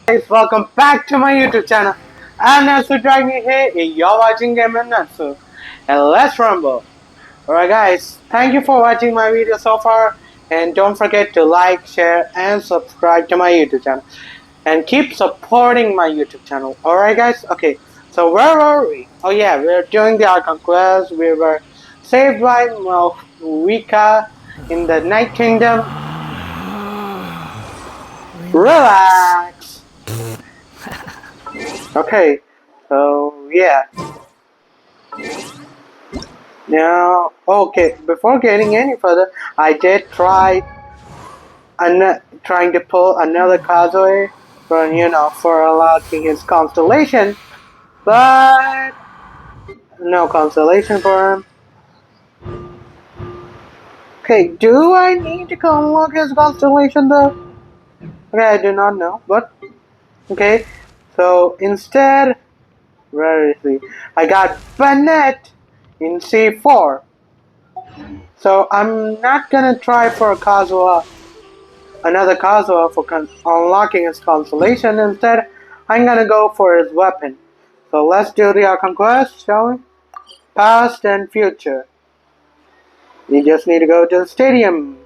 Guys, welcome back to my YouTube channel. I'm Natsu Dragon here, and you're watching Game and Natsu. And let's rumble. Alright guys, thank you for watching my video so far, and don't forget to like, share, and subscribe to my YouTube channel. And keep supporting my YouTube channel. Alright guys, okay, so where were we? Oh yeah, we were doing the Archon quest. We were saved by Malvika in the Night Kingdom. Relax! Okay, so yeah. Now, okay, before getting any further, I did trying to pull another Kazue for unlocking his constellation, but no constellation for him. Okay, do I need to unlock his constellation though? Okay, I do not know, but okay. So instead, where is he? I got Bennett in C4. So I'm not gonna try for another Kazuha for unlocking his constellation. Instead, I'm gonna go for his weapon. So let's do the Archon quest, shall we? Past and future. You just need to go to the stadium.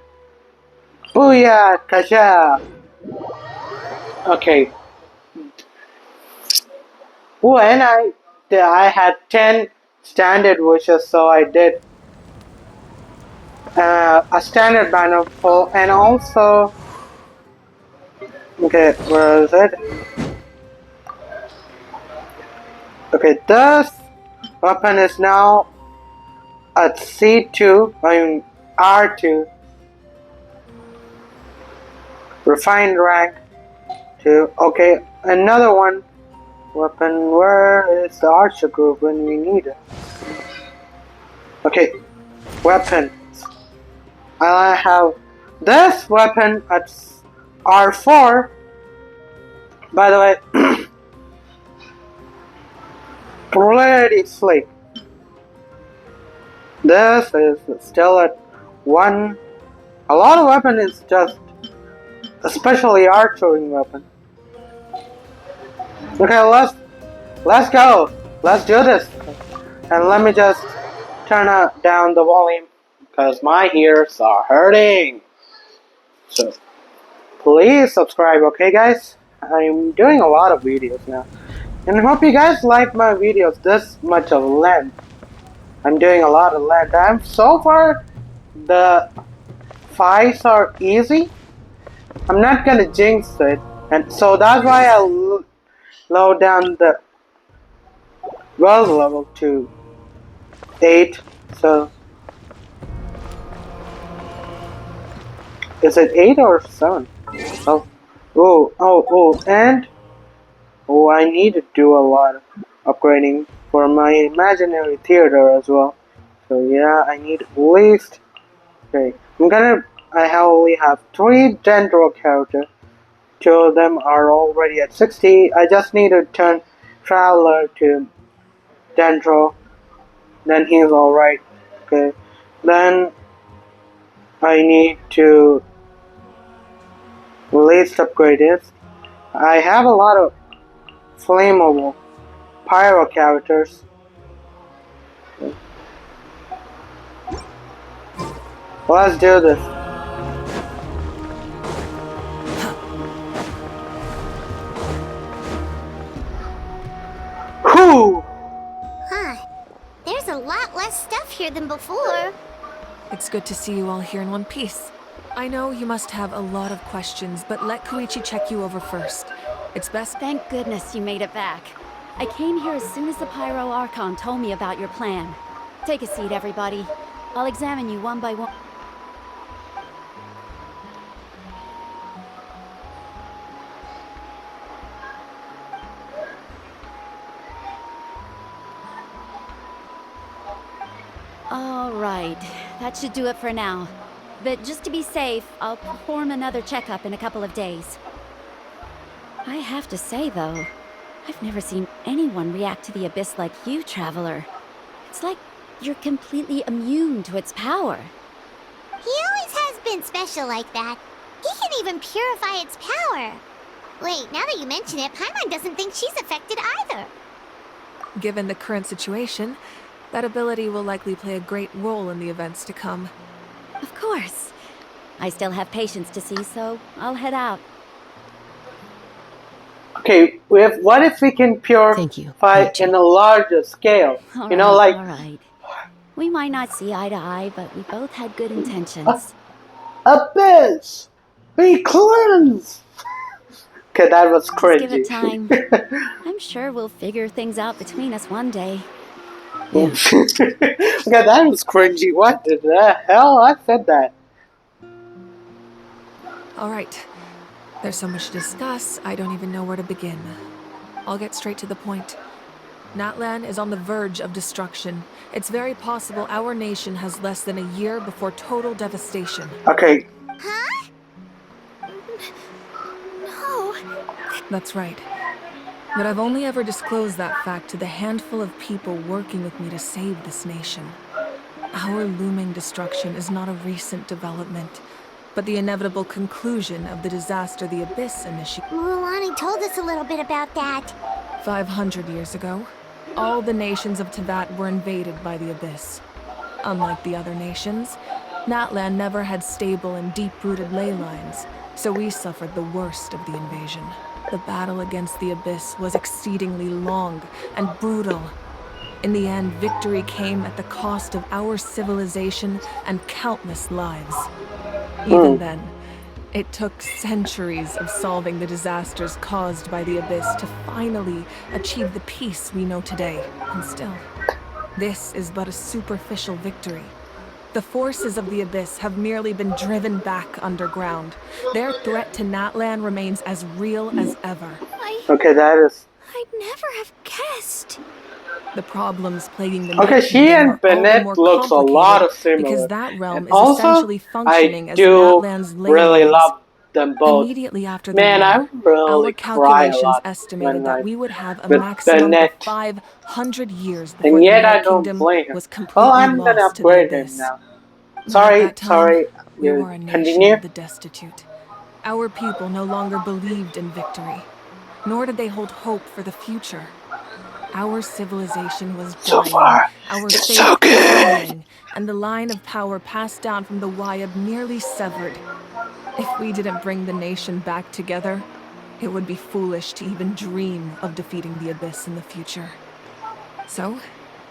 Booyah, Kasha! Okay. When I had 10 standard wishes, so I did a standard banner full, and also, okay, where is it? Okay, this weapon is now at C2, I mean R2, refined rank 2. Okay, another one. Weapon, where is the archer group when we need it? Okay, weapon. I have this weapon at R4. By the way, pretty slick. This is still at 1. A lot of weapon is just, especially archery weapon. Okay, let's go. Let's do this. And let me just turn down the volume because my ears are hurting. So please subscribe, okay guys? I'm doing a lot of videos now. And I hope you guys like my videos this much of length. I'm doing a lot of length. So far the fights are easy. I'm not gonna jinx it. And so that's why I low down the world level to 8. So is it 8 or 7? And I need to do a lot of upgrading for my imaginary theater as well. So yeah, I need at least. Okay, I only have 3 Dendro characters. 2 of them are already at 60. I just need to turn Traveler to Dendro. Then he's alright. Okay. Then I need to at least upgrade it. I have a lot of flammable pyro characters. Let's do this. Whew! Huh. There's a lot less stuff here than before. It's good to see you all here in one piece. I know you must have a lot of questions, but let Koichi check you over first. It's best. Thank goodness you made it back. I came here as soon as the Pyro Archon told me about your plan. Take a seat, everybody. I'll examine you one by one. All right, that should do it for now. But just to be safe, I'll perform another checkup in a couple of days. I have to say, though, I've never seen anyone react to the Abyss like you, Traveler. It's like you're completely immune to its power. He always has been special like that. He can even purify its power. Wait, now that you mention it, Paimon doesn't think she's affected either. Given the current situation, that ability will likely play a great role in the events to come. Of course. I still have patients to see, so I'll head out. Okay, what if we can Thank you, purify Koichi. in a larger scale? All You know, right, like all right. We might not see eye to eye, but we both had good intentions. abyss, be cleansed. Okay, that was Just give it cringy. time. I'm sure we'll figure things out between us one day. Yeah. Okay, that was cringy. What the hell? I said that. Alright. There's so much to discuss, I don't even know where to begin. I'll get straight to the point. Natlan is on the verge of destruction. It's very possible our nation has less than a year before total devastation. Okay, Huh? No. That's right. But I've only ever disclosed that fact to the handful of people working with me to save this nation. Our looming destruction is not a recent development, but the inevitable conclusion of the disaster the Abyss initiated. Mulani told us a little bit about that. 500 years ago, all the nations of Teyvat were invaded by the Abyss. Unlike the other nations, Natlan never had stable and deep-rooted ley lines, so we suffered the worst of the invasion. The battle against the Abyss was exceedingly long and brutal. In the end, victory came at the cost of our civilization and countless lives. Even then, it took centuries of solving the disasters caused by the Abyss to finally achieve the peace we know today. And still, this is but a superficial victory. The forces of the Abyss have merely been driven back underground. Their threat to Natlan remains as real as ever. okay, that is. I'd never have guessed. The problems plaguing the Okay, Night she Kingdom and are all the Bennett more looks a lot of similar. because that realm And is also, essentially functioning I as do Natlan's ley really lines. love them both. Immediately after the Man, I war, really our cry a calculations lot estimated when that I we would have a with maximum of Bennett, 500 years before and the yet I Night don't Kingdom blame him. was Well, completely I'm gonna lost to the upgrade him Abyss. now. But at that time, Sorry. we You were a nation continue. of the destitute. Our people no longer believed in victory, nor did they hold hope for the future. Our civilization was So dying, far, our it's faith so good. crumbling, and the line of power passed down from the Wayab nearly severed. If we didn't bring the nation back together, it would be foolish to even dream of defeating the Abyss in the future. So,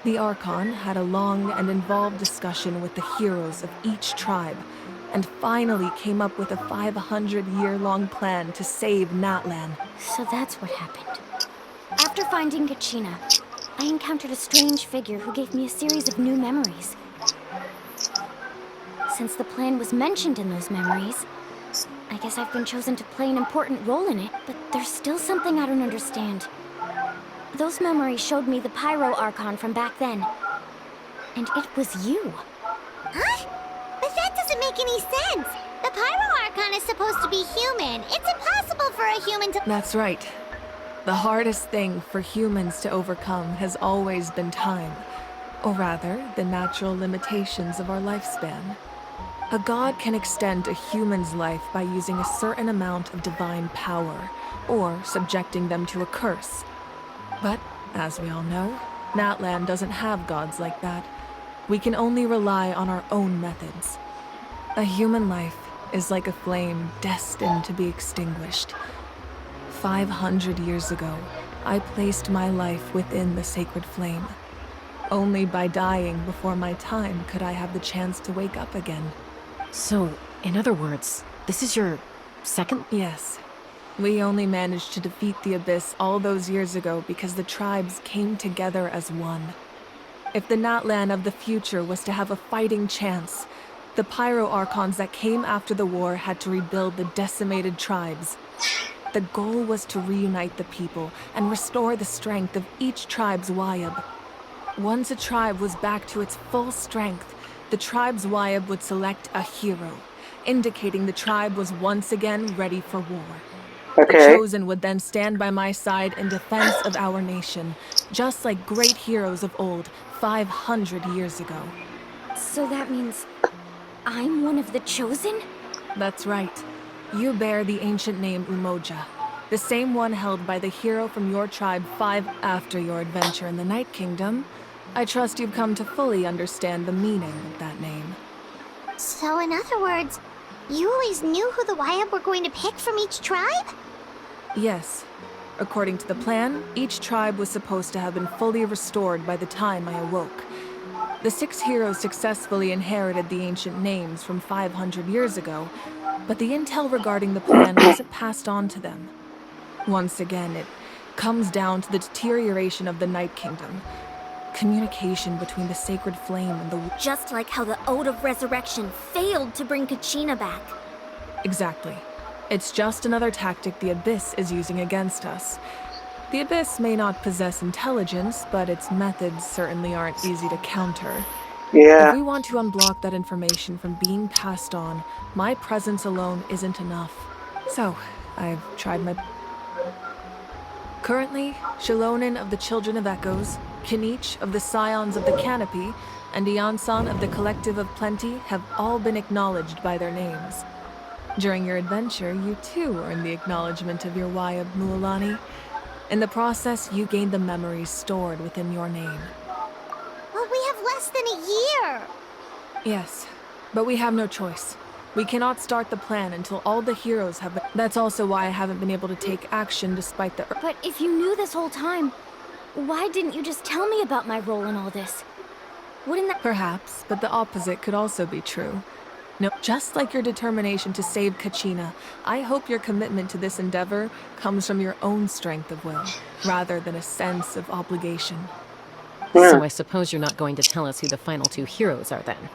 the Archon had a long and involved discussion with the heroes of each tribe, and finally came up with a 500-year-long plan to save Natlan. So that's what happened. After finding Kachina, I encountered a strange figure who gave me a series of new memories. Since the plan was mentioned in those memories, I guess I've been chosen to play an important role in it, but there's still something I don't understand. Those memories showed me the Pyro Archon from back then. And it was you. Huh? But that doesn't make any sense! The Pyro Archon is supposed to be human. It's impossible for a human to— That's right. The hardest thing for humans to overcome has always been time, or rather, the natural limitations of our lifespan. A god can extend a human's life by using a certain amount of divine power, or subjecting them to a curse. But, as we all know, Natlan doesn't have gods like that. We can only rely on our own methods. A human life is like a flame destined to be extinguished. 500 years ago, I placed my life within the sacred flame. Only by dying before my time could I have the chance to wake up again. So, in other words, this is your second? Yes. We only managed to defeat the Abyss all those years ago because the tribes came together as one. If the Natlan of the future was to have a fighting chance, the Pyro Archons that came after the war had to rebuild the decimated tribes. The goal was to reunite the people and restore the strength of each tribe's Wayab. Once a tribe was back to its full strength, the tribe's Wayab would select a hero, indicating the tribe was once again ready for war. The Okay. Chosen would then stand by my side in defense of our nation, just like great heroes of old, 500 years ago. So that means I'm one of the Chosen? That's right. You bear the ancient name Umoja. The same one held by the hero from your tribe 5 after your adventure in the Night Kingdom. I trust you've come to fully understand the meaning of that name. So in other words, you always knew who the Wyatt were going to pick from each tribe? Yes. According to the plan, each tribe was supposed to have been fully restored by the time I awoke. The 6 heroes successfully inherited the ancient names from 500 years ago, but the intel regarding the plan wasn't passed on to them. Once again, it comes down to the deterioration of the Night Kingdom. Communication between the Sacred Flame and the... Just like how the Ode of Resurrection failed to bring Kachina back. Exactly. It's just another tactic the Abyss is using against us. The Abyss may not possess intelligence, but its methods certainly aren't easy to counter. Yeah. If we want to unblock that information from being passed on, my presence alone isn't enough. So, I've tried my... Currently, Shilonin of the Children of Echoes, Kinich of the Scions of the Canopy, and Iansan of the Collective of Plenty have all been acknowledged by their names. During your adventure, you too earned the acknowledgement of your Wayab Mualani. In the process, you gained the memories stored within your name. Well, we have less than a year. Yes, but we have no choice. We cannot start the plan until all the heroes have been... That's also why I haven't been able to take action despite the... But if you knew this whole time, why didn't you just tell me about my role in all this? Wouldn't that... Perhaps, but the opposite could also be true. No, just like your determination to save Kachina, I hope your commitment to this endeavor comes from your own strength of will, rather than a sense of obligation. So I suppose you're not going to tell us who the final 2 heroes are then?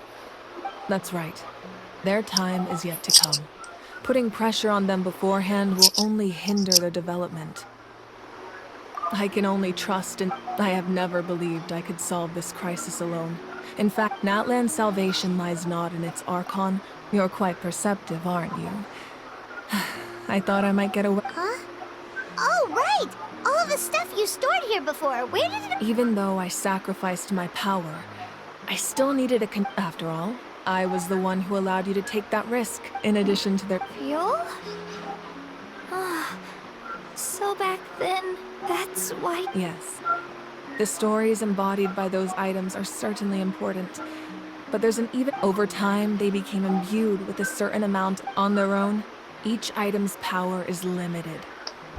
That's right. Their time is yet to come. Putting pressure on them beforehand will only hinder their development. I can only trust in... I have never believed I could solve this crisis alone. In fact, Natlan's salvation lies not in its Archon. You're quite perceptive, aren't you? I thought I might get away... Huh? Oh, right! All of the stuff you stored here before, where did it... Even though I sacrificed my power, I still needed a After all, I was the one who allowed you to take that risk, in addition to their... Fuel? Ah, so back then, that's why... Yes. The stories embodied by those items are certainly important, but there's an even... Over time, they became imbued with a certain amount on their own. Each item's power is limited,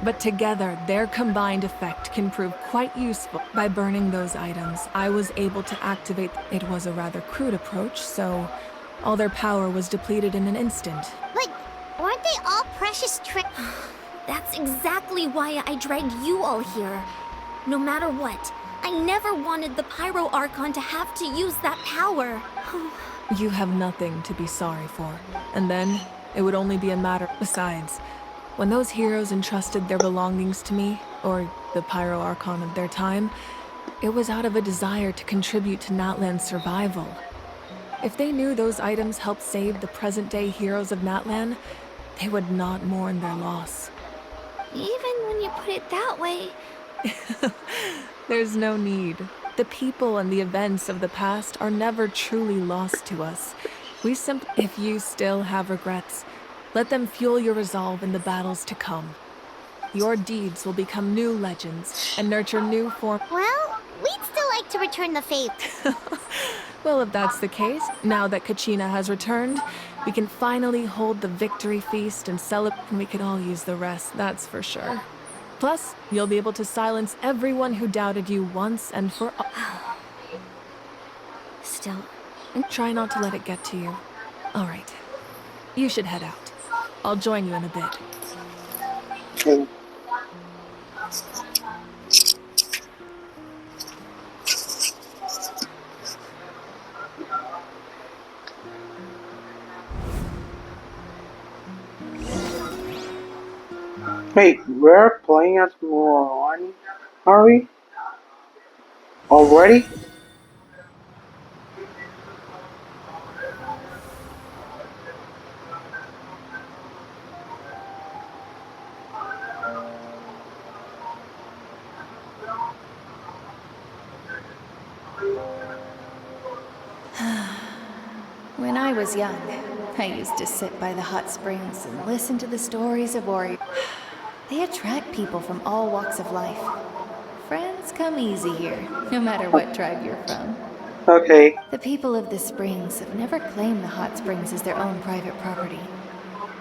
but together, their combined effect can prove quite useful. By burning those items, I was able to activate... It was a rather crude approach, so all their power was depleted in an instant. But weren't they all precious That's exactly why I dragged you all here. No matter what, I never wanted the Pyro Archon to have to use that power. You have nothing to be sorry for. And then, it would only be a matter... Besides, when those heroes entrusted their belongings to me, or the Pyro Archon of their time, it was out of a desire to contribute to Natlan's survival. If they knew those items helped save the present-day heroes of Natlan, they would not mourn their loss. Even when you put it that way... There's no need. The people and the events of the past are never truly lost to us. We simply... If you still have regrets, let them fuel your resolve in the battles to come. Your deeds will become new legends and nurture new forms. Well, we'd still like to return the favor. Well, if that's the case, now that Kachina has returned, we can finally hold the victory feast and celebrate. We could all use the rest, that's for sure. Plus, you'll be able to silence everyone who doubted you once and for all. Still... And try not to let it get to you. All right. You should head out. I'll join you in a bit. Okay. Wait, we're playing as Mulan, are we? Already? When I was young, I used to sit by the hot springs and listen to the stories of warriors. They attract people from all walks of life. Friends come easy here, no matter what tribe you're from. Okay. The people of the springs have never claimed the hot springs as their own private property.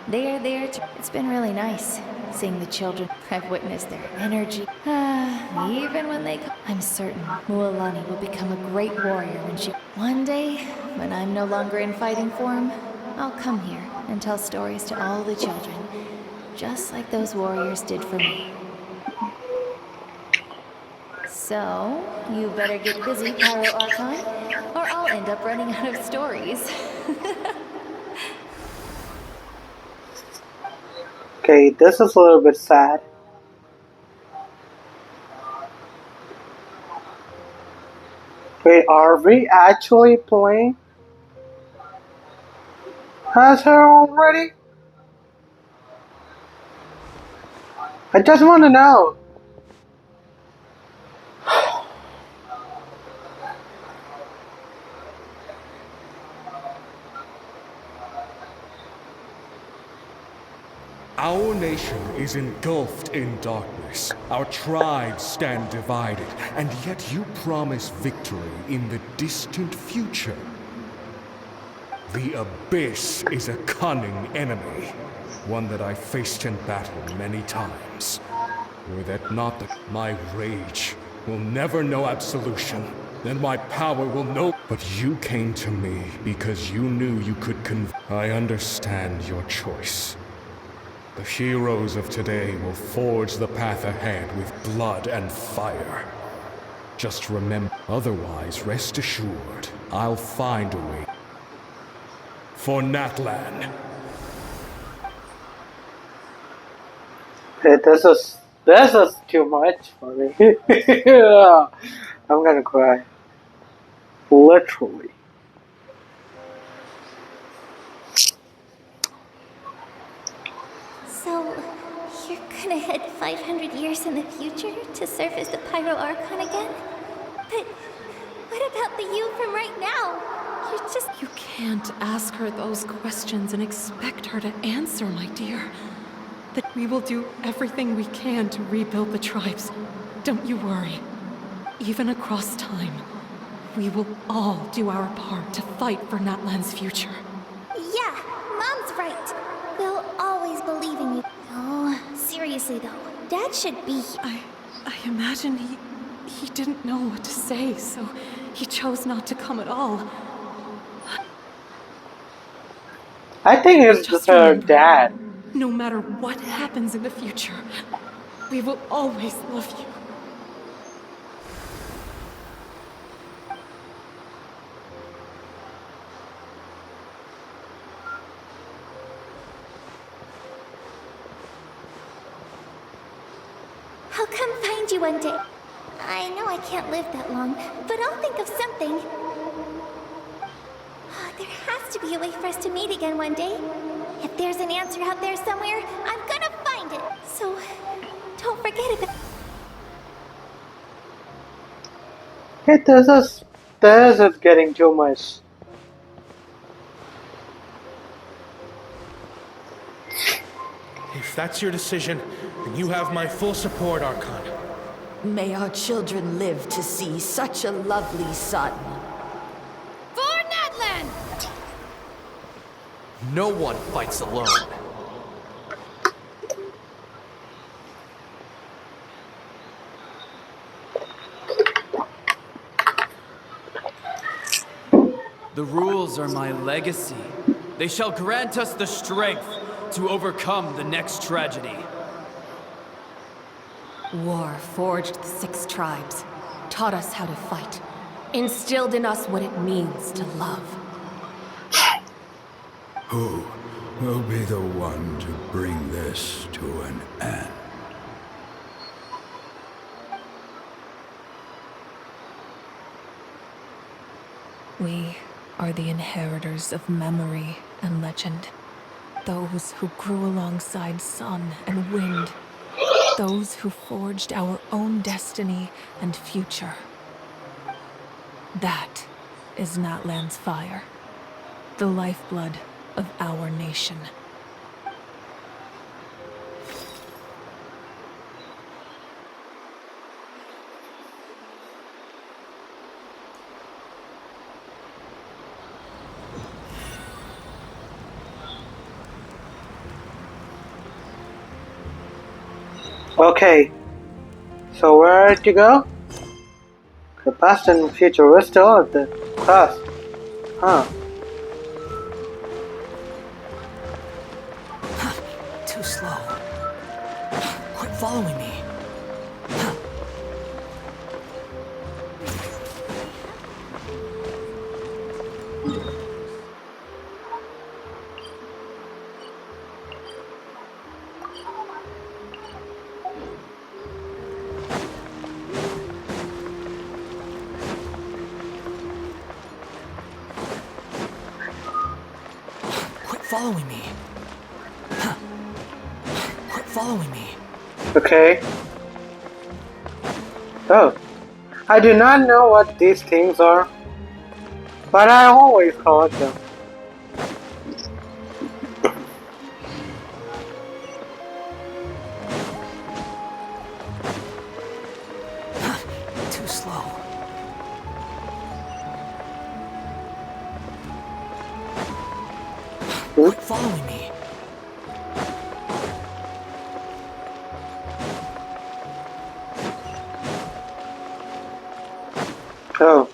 They are there to... It's been really nice, seeing the children. I've witnessed their energy. Even when they... I'm certain Mualani will become a great warrior when she... One day, when I'm no longer in fighting form, I'll come here and tell stories to all the children, just like those warriors did for me. So, you better get busy, Pyro Archon, or I'll end up running out of stories. Okay, this is a little bit sad. Wait, are we actually playing as her already? I just want to know. Our nation is engulfed in darkness. Our tribes stand divided, and yet you promise victory in the distant future. The Abyss is a cunning enemy, one that I faced in battle many times. Were that not that my rage will never know absolution, then my power will know. But you came to me because you knew you could I understand your choice. The heroes of today will forge the path ahead with blood and fire. Just remember, otherwise rest assured, I'll find a way. For Natlan. Hey, this is too much for me. I'm gonna cry. Literally. So, you're gonna head 500 years in the future to serve as the Pyro Archon again? But what about the you from right now? You can't ask her those questions and expect her to answer, my dear. That we will do everything we can to rebuild the tribes. Don't you worry. Even across time, we will all do our part to fight for Natlan's future. Yeah, Mom's right. We'll always believe in you. No, seriously though, Dad should be... I imagine he didn't know what to say, so he chose not to come at all. I think it's Just her remember, dad. no matter what happens in the future, we will always love you. I'll come find you one day. I know I can't live that long, but I'll think of something. There has to be a way for us to meet again one day. If there's an answer out there somewhere, I'm gonna find it. So, don't forget about... Hey, this is getting too much. If that's your decision, then you have my full support, Archon. May our children live to see such a lovely son. For Natlan! No one fights alone. The rules are my legacy. They shall grant us the strength to overcome the next tragedy. War forged the 6 tribes, taught us how to fight, instilled in us what it means to love. Who will be the one to bring this to an end? We are the inheritors of memory and legend. Those who grew alongside sun and wind. Those who forged our own destiny and future. That is Natlan's fire. The lifeblood of our nation. Okay, so where to go? The past and future, we're still at the past. Huh. Too slow. Quit following me. Quit following me. Quit following me. Okay. Oh. I do not know what these things are, but I always collect them. Too slow. Quit following me. Oh.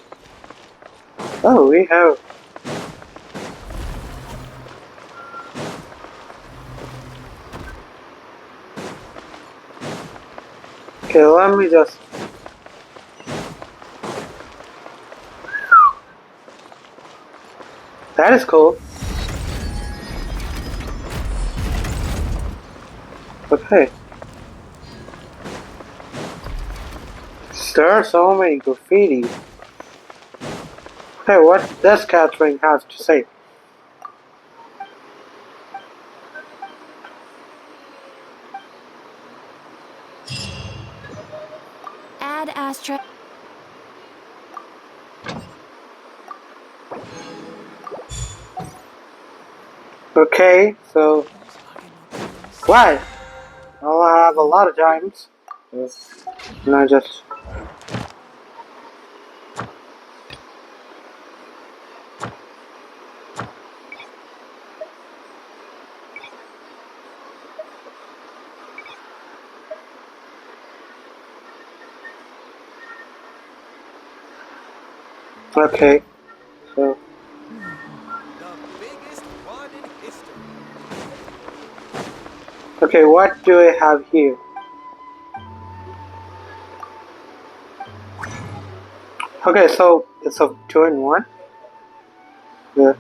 Oh, we have. Okay, let me just. That is cool. Okay. There are so many graffiti. Hey, what does Catherine have to say? Ad Astra. Okay, so. Why? I'll have a lot of times. And I just. Okay, so. Okay, what do I have here? Okay, so it's a 2-in-1. Yeah.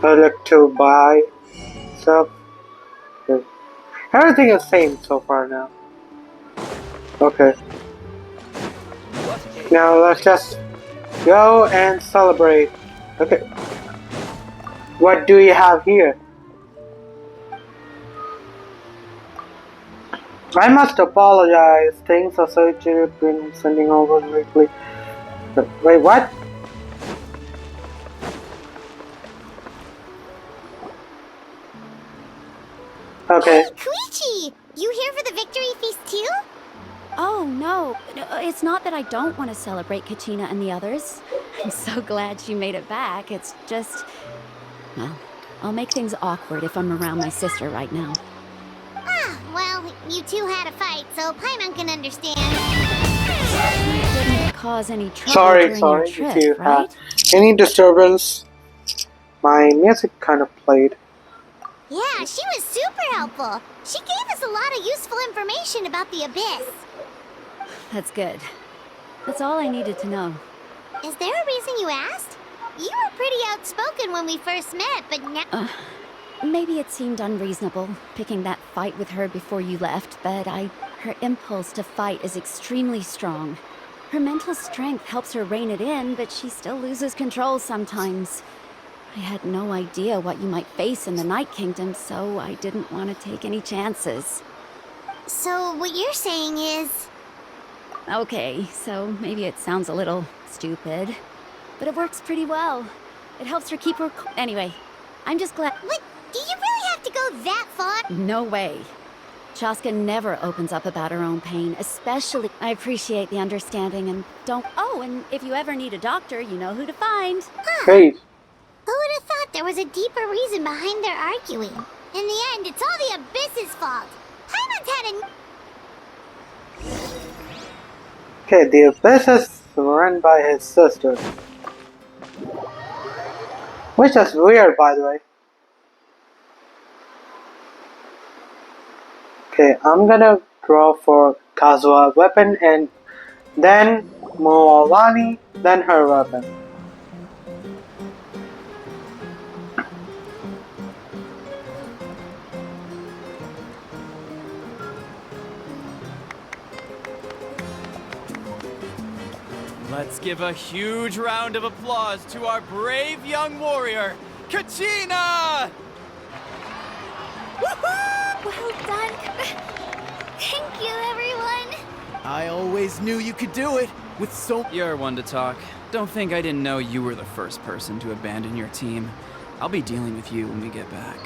I'd like to buy stuff. Okay. Everything is same so far now. Okay. Now let's just go and celebrate. Okay. What do you have here? I must apologize. Things associated with sending over directly. Wait, what? Okay. Hey, Koichi! You here for the victory feast too? Oh, no. It's not that I don't want to celebrate Kachina and the others. I'm so glad she made it back. It's just... Well, I'll make things awkward if I'm around my sister right now. Ah, well, you two had a fight, so Paimon can understand. You didn't cause any trouble during your trip, if you right? have any disturbance. My music kind of played. Yeah, she was super helpful. She gave us a lot of useful information about the Abyss. That's good. That's all I needed to know. Is there a reason you asked? You were pretty outspoken when we first met, but now... Maybe it seemed unreasonable, picking that fight with her before you left, but her impulse to fight is extremely strong. Her mental strength helps her rein it in, but she still loses control sometimes. I had no idea what you might face in the Night Kingdom, so I didn't want to take any chances. So what you're saying is... Okay, so maybe it sounds a little stupid, but it works pretty well. It helps her keep her... Anyway, I'm just glad... What? Do you really have to go that far? No way. Chaska never opens up about her own pain, especially... I appreciate the understanding and don't... Oh, and if you ever need a doctor, you know who to find. Huh. Hey. Who would have thought there was a deeper reason behind their arguing. In the end, it's all the Abyss's fault. Paimon's had a... Okay, the Abyss is run by his sister. Which is weird, by the way. Okay, I'm gonna draw for Kazuha weapon and then Moalani, then her weapon. Let's give a huge round of applause to our brave young warrior, Kachina! Well done. Thank you, everyone. I always knew you could do it, with so... You're one to talk. Don't think I didn't know you were the first person to abandon your team. I'll be dealing with you when we get back.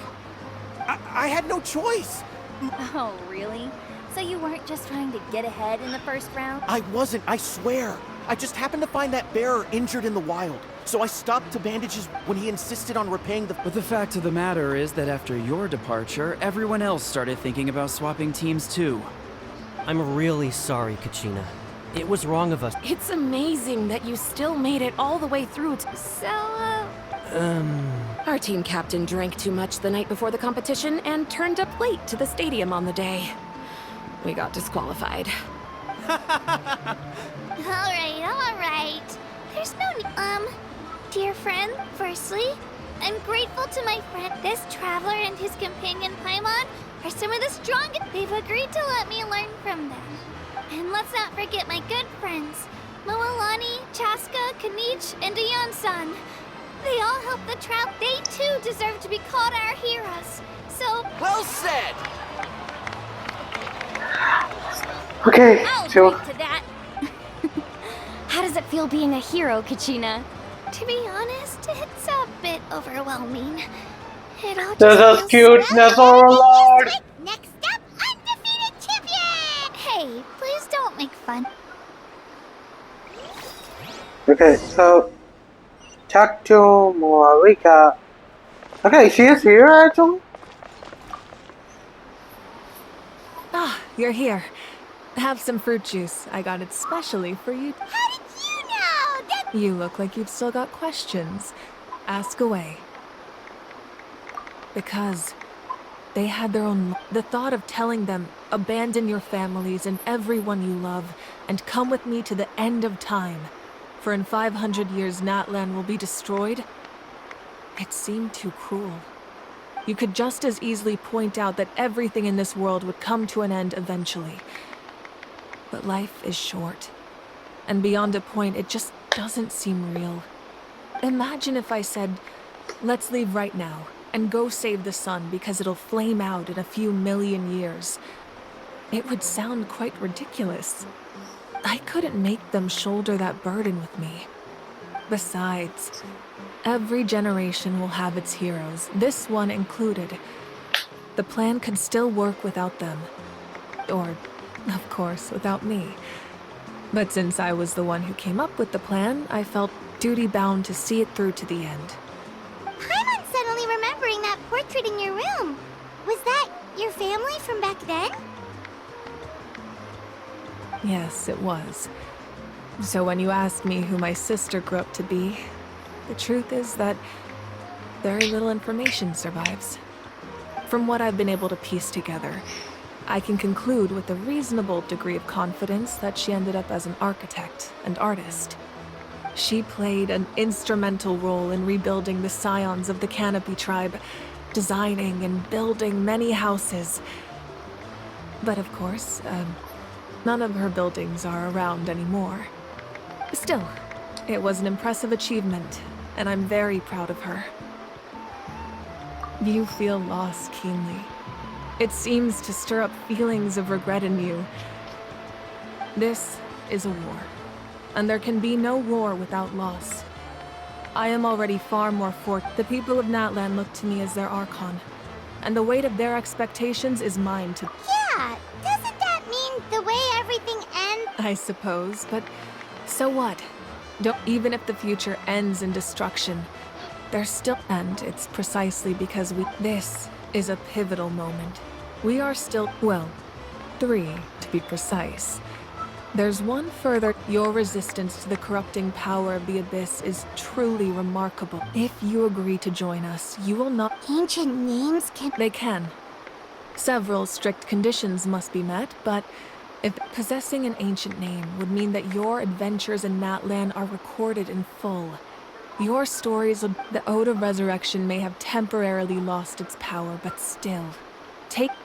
I had no choice. Oh, really? So you weren't just trying to get ahead in the first round? I wasn't, I swear. I just happened to find that bearer injured in the wild. So I stopped to bandage his when he insisted on repaying the... But the fact of the matter is that after your departure, everyone else started thinking about swapping teams too. I'm really sorry, Kachina. It was wrong of us. It's amazing that you still made it all the way through Our team captain drank too much the night before the competition and turned up late to the stadium on the day. We got disqualified. Alright. There's no need. Dear friend, firstly, I'm grateful to my friend. This traveler and his companion Paimon are some of the strongest. They've agreed to let me learn from them. And let's not forget my good friends, Moalani, Chaska, Kanich, and Ayan-san. They all helped the travel. They too deserve to be called our heroes. So... Well said! Okay, I'll so... agree to that. How does it feel being a hero, Kachina? To be honest, it's a bit overwhelming. It all just There's a feels cuteness so overload! Next up, undefeated champion! Hey, please don't make fun. Okay, so... Talk to Moarika. Okay, she is here actually? Ah, you're here. Have some fruit juice. I got it specially for you. How did you know? That... You look like you've still got questions. Ask away. Because they had their own... The thought of telling them, abandon your families and everyone you love, and come with me to the end of time, for in 500 years Natlan will be destroyed, it seemed too cruel. You could just as easily point out that everything in this world would come to an end eventually. But life is short, and beyond a point, it just doesn't seem real. Imagine if I said, let's leave right now, and go save the sun because it'll flame out in a few million years. It would sound quite ridiculous. I couldn't make them shoulder that burden with me. Besides, every generation will have its heroes, this one included. The plan could still work without them. Or, of course, without me. But since I was the one who came up with the plan, I felt duty-bound to see it through to the end. Paimon's suddenly remembering that portrait in your room. Was that your family from back then? Yes, it was. So when you asked me who my sister grew up to be, the truth is that very little information survives. From what I've been able to piece together, I can conclude with a reasonable degree of confidence that she ended up as an architect and artist. She played an instrumental role in rebuilding the scions of the Canopy tribe, designing and building many houses. But of course, none of her buildings are around anymore. Still, it was an impressive achievement, and I'm very proud of her. You feel loss keenly. It seems to stir up feelings of regret in you. This is a war, and there can be no war without loss. I am already far more fortunate. The people of Natlan look to me as their Archon, and the weight of their expectations is mine to... Yeah, doesn't that mean the way everything ends? I suppose, but so what? Even if the future ends in destruction, There's still, and it's precisely because this is a pivotal moment. We are still, well, 3 to be precise. There's one further. Your resistance to the corrupting power of the Abyss is truly remarkable. If you agree to join us, you will not— Ancient names can— They can. Several strict conditions must be met, but if possessing an ancient name would mean that your adventures in Natlan are recorded in full. Your stories of the Ode of Resurrection may have temporarily lost its power, but still.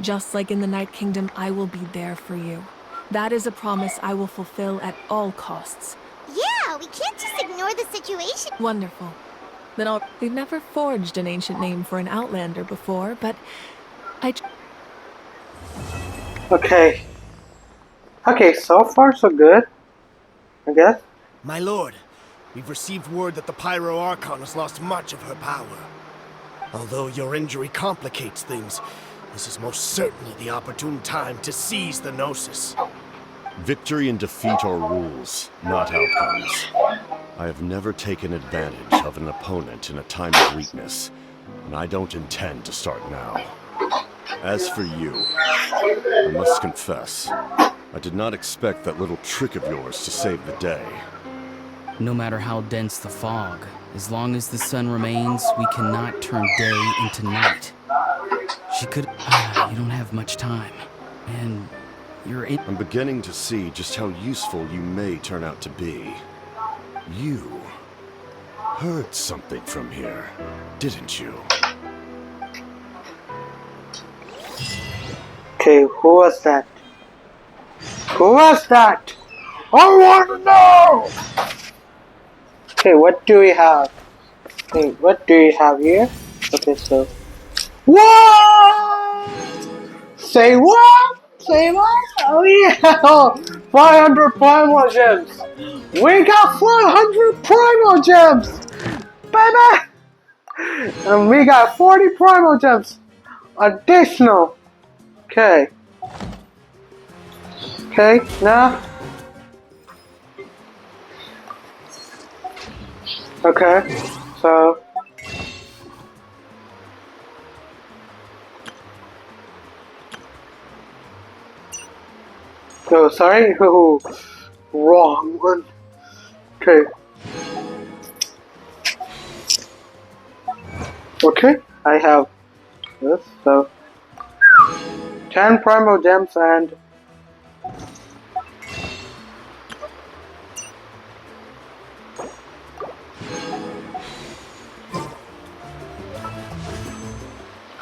Just like in the Night Kingdom, I will be there for you. That is a promise I will fulfill at all costs. Yeah, we can't just ignore the situation. Wonderful. Then we've never forged an ancient name for an Outlander before, but Okay. Okay, so far so good, I guess. My lord, we've received word that the Pyro Archon has lost much of her power. Although your injury complicates things, this is most certainly the opportune time to seize the Gnosis. Victory and defeat are rules, not outcomes. I have never taken advantage of an opponent in a time of weakness, and I don't intend to start now. As for you, I must confess, I did not expect that little trick of yours to save the day. No matter how dense the fog, as long as the sun remains, we cannot turn day into night. She could... you don't have much time. And you're in... I'm beginning to see just how useful you may turn out to be. You heard something from here, didn't you? Okay, who was that? Who was that? I want to know! Okay, what do we have? Okay, what do you have here? Okay, so... What? Say what? Say what? Oh yeah! 500 primal gems! We got 400 primal gems! Baby! And we got 40 primal gems! Additional! Okay. Okay, now. Okay, so. Oh, sorry. Oh, wrong one. Okay. Okay, I have this, so. 10 primal gems and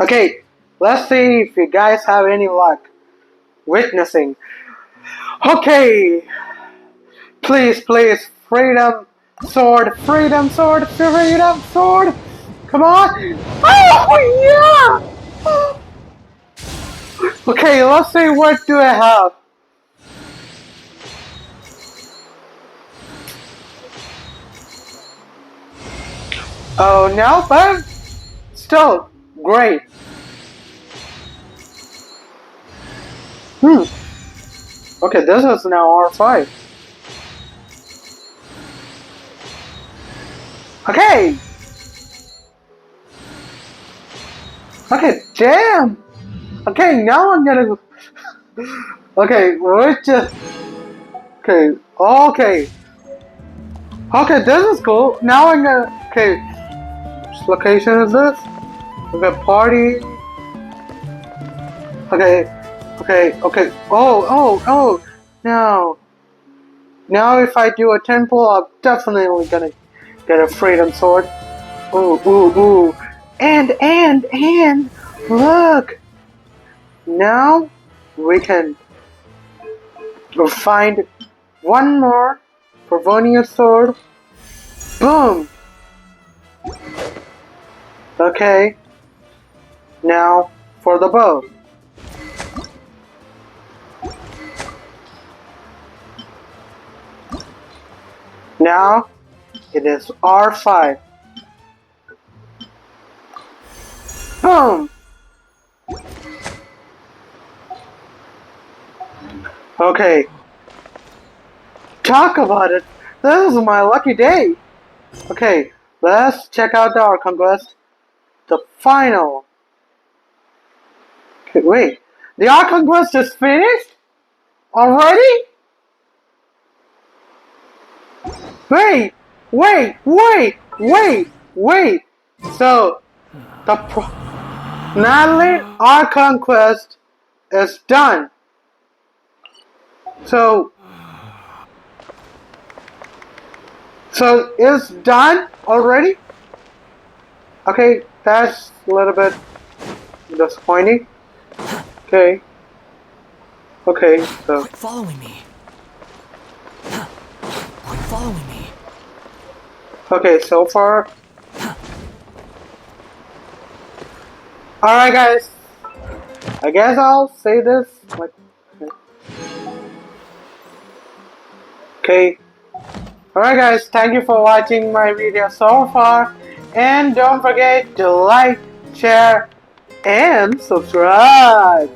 okay, let's see if you guys have any luck witnessing. Okay, please, please, freedom sword, freedom sword, freedom sword. Come on! Oh yeah! Okay, let's see what do I have. Oh no, but still great. Okay, this is now R5. Okay. Okay, damn. Okay, now I'm gonna. Okay, we're just. Okay, okay. Okay, this is cool. Now I'm gonna. Okay, which location is this? Okay, party. Okay, okay, okay. Oh. Now if I do a temple, I'm definitely gonna get a freedom sword. Ooh. And look. Now we can find one more Pavonia sword. Boom. Okay. Now for the bow. Now it is R5. Boom! Okay. Talk about it. This is my lucky day. Okay, let's check out our conquest. The final. Okay, wait, the Ark Conquest is finished already? Wait, wait. So the Natlan Ark Conquest is done. So it's done already? Okay, that's a little bit disappointing. Okay, so Quit following me. Quit following me. okay, so far. Alright guys, I guess I'll say this like okay. Alright guys, thank you for watching my video so far, and don't forget to like, share, and subscribe.